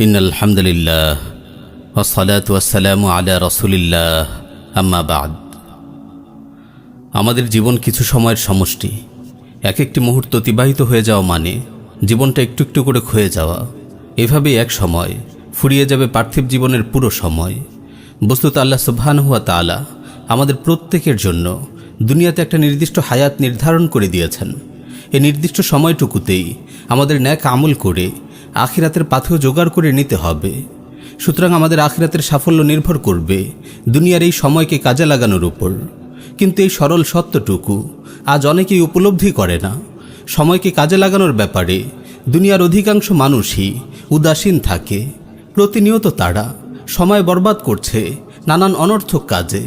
ইন্নাল হামদুলিল্লাহ ওয়াসসালাতু ওয়াসসালামু আলা রাসূলিল্লাহ আম্মা বা'দ। আমাদের জীবন কিছু সময়ের সমষ্টি। এক একটি মুহূর্ত অতিবাহিত হয়ে যাওয়া মানে জীবনটা একটু একটু করে ক্ষয়ে যাওয়া। এভাবেই এক সময় ফুরিয়ে যাবে পার্থিব জীবনের পুরো সময়। বস্তুত আল্লাহ সুবহানাহু ওয়া তাআলা আমাদের প্রত্যেকের জন্য দুনিয়াতে একটা নির্দিষ্ট হায়াত নির্ধারণ করে দিয়েছেন। এই নির্দিষ্ট সময়টুকুতেই আমাদের ন্যাক আমল করে আখিরাতের পাথেয় জোগাড় করে নিতে হবে। সুতরাং আমাদের আখিরাতের সাফল্য নির্ভর করবে দুনিয়ার এই সময়কে কাজে লাগানোর উপর। কিন্তু এই সরল সত্যটুকু আজ অনেকেই উপলব্ধি করে না। সময়কে কাজে লাগানোর ব্যাপারে দুনিয়ার অধিকাংশ মানুষই উদাসীন থাকে। প্রতিনিয়ত তারা সময় বরবাদ করছে নানান অনর্থক কাজে।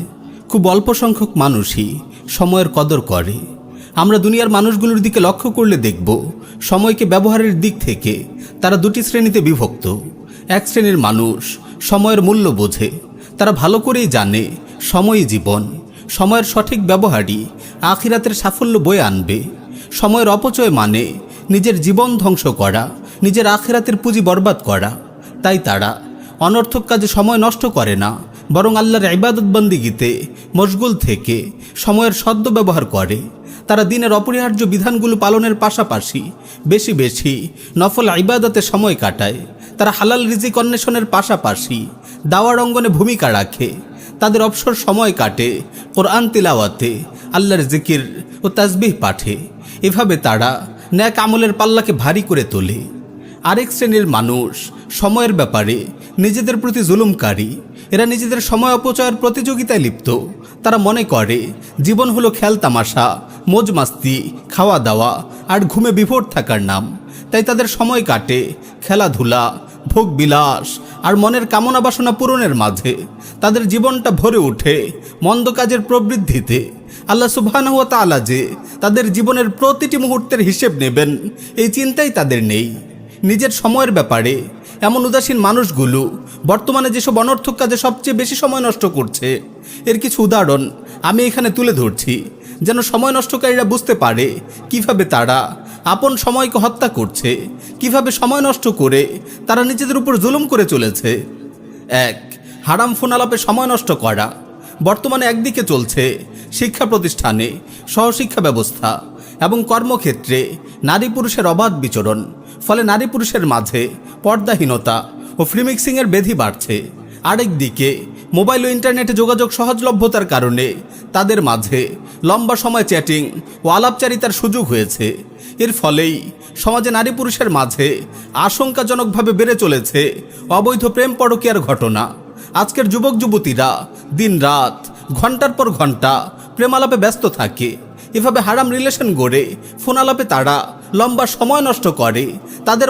খুব অল্প সংখ্যক মানুষই সময়ের কদর করে। আমরা দুনিয়ার মানুষগুলোর দিকে লক্ষ্য করলে দেখব সময়কে ব্যবহারের দিক থেকে তারা দুটি শ্রেণীতে বিভক্ত। এক শ্রেণীর মানুষ সময়ের মূল্য বোঝে। তারা ভালো করেই জানে সময়ই জীবন। সময়ের সঠিক ব্যবহারই আখিরাতের সাফল্য বয়ে আনবে। সময়ের অপচয় মানে নিজের জীবন ধ্বংস করা, নিজের আখিরাতের পুঁজি বরবাদ করা। তাই তারা অনর্থক কাজে সময় নষ্ট করে না, বরং আল্লাহর ইবাদত বন্দিগিতে মশগুল থেকে সময়ের সদ্য ব্যবহার করে। তারা দিনের অপরিহার্য বিধানগুলো পালনের পাশাপাশি বেশি বেশি নফল ইবাদতে সময় কাটায়। তারা হালাল রিজিক অন্বেষণের পাশাপাশি দাওয়ার অঙ্গনে ভূমিকা রাখে। তাদের অবসর সময় কাটে কোরআন তিলাওয়াতে, আল্লাহর জিকির ও তাসবিহ পাঠে। এভাবে তারা ন্যাক আমলের পাল্লাকে ভারী করে তোলে। আরেক শ্রেণীর মানুষ সময়ের ব্যাপারে নিজেদের প্রতি জুলুমকারী। এরা নিজেদের সময় অপচয়ের প্রতিযোগিতায় লিপ্ত। তারা মনে করে জীবন হলো খেল তামাশা, মজ মাস্তি, খাওয়া দাওয়া আর ঘুমে বিভোর থাকার নাম। তাই তাদের সময় কাটে খেলাধুলা, ভোগ বিলাস আর মনের কামনা বাসনা পূরণের মাঝে। তাদের জীবনটা ভরে ওঠে মন্দ কাজের প্রবৃদ্ধিতে। আল্লাহ সুবহানাহু ওয়া তাআলা যে তাদের জীবনের প্রতিটি মুহূর্তের হিসেব নেবেন, এই চিন্তাই তাদের নেই। নিজের সময়ের ব্যাপারে এমন উদাসীন মানুষগুলো বর্তমানে যেসব অনর্থক কাজে সবচেয়ে বেশি সময় নষ্ট করছে, এর কিছু উদাহরণ আমি এখানে তুলে ধরছি, যেন সময় নষ্টকারীরা বুঝতে পারে কিভাবে তারা আপন সময়কে হত্যা করছে, কিভাবে সময় নষ্ট করে তারা নিজেদের উপর জুলুম করে চলেছে। 1. হারাম ফোন আলাপে সময় নষ্ট করা। বর্তমানে একদিকে চলছে শিক্ষা প্রতিষ্ঠানে সহশিক্ষা ব্যবস্থা এবং কর্মক্ষেত্রে নারী পুরুষের অবাধ বিচরণ। ফলে নারী পুরুষের মাঝে পর্দাহীনতা ও ফ্রিমিক্সিংয়ের ব্যাধি বাড়ছে। আরেকদিকে মোবাইল ও ইন্টারনেটে যোগাযোগ সহজলভ্যতার কারণে তাদের মাঝে লম্বা সময় চ্যাটিং ও আলাপচারিতার সুযোগ হয়েছে। এর ফলেই সমাজে নারী পুরুষের মাঝে আশঙ্কাজনকভাবে বেড়ে চলেছে অবৈধ প্রেম পরকীয়ার ঘটনা। আজকের যুবক যুবতীরা দিন রাত ঘন্টার পর ঘন্টা প্রেমালাপে ব্যস্ত থাকে। এভাবে হারাম রিলেশন গড়ে ফোন আলাপে তারা লম্বা সময় নষ্ট করে। তাদের